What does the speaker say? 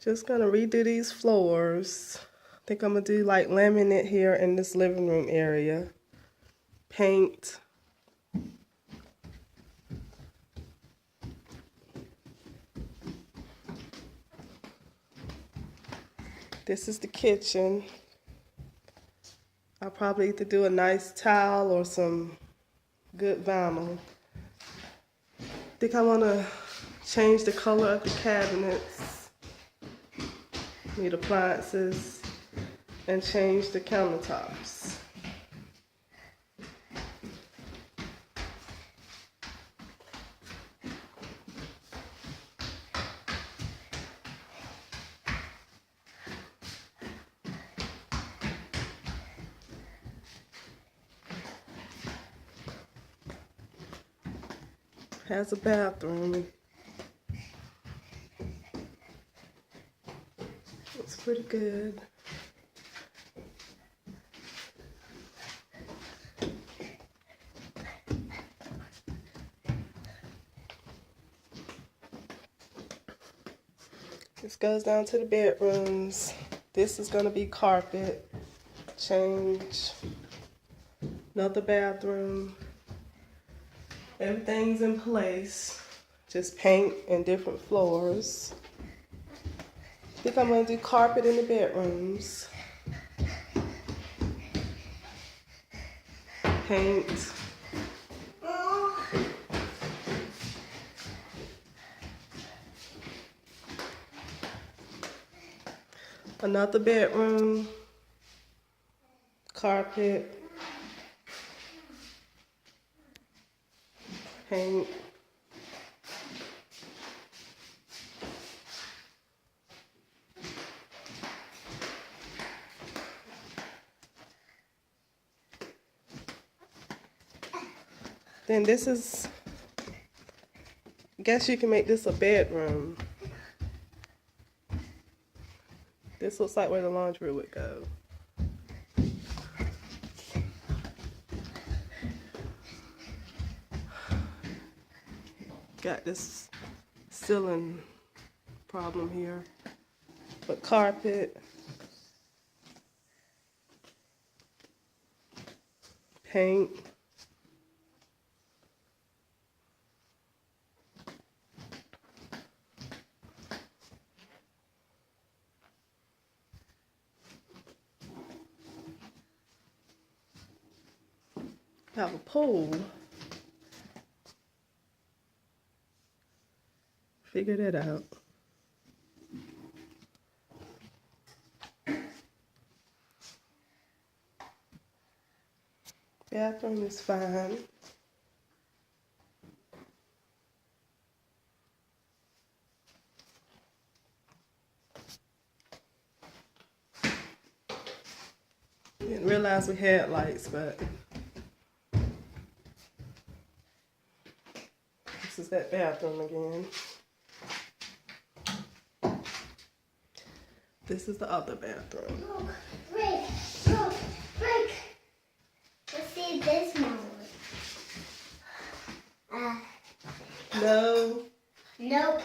Just gonna redo these floors. I think I'm gonna do like laminate here in this living room area. Paint. This is the kitchen. I'll probably either do a nice tile or some good vinyl. I think I wanna change the color of the cabinets. Need appliances and change the countertops. Has a bathroom. Looks pretty good. This goes down to the bedrooms. This is gonna be carpet. Change. Another bathroom. Everything's in place. Just paint and different floors. I think I'm gonna do carpet in the bedrooms. Paint. Another bedroom. Carpet. Paint. Then this is, I guess you can make this a bedroom. This looks like where the laundry would go. Got this ceiling problem here. But carpet, paint, have a pool. Figure that out. Bathroom is fine. Didn't realize we had lights, but this is that bathroom again. This is the other bathroom.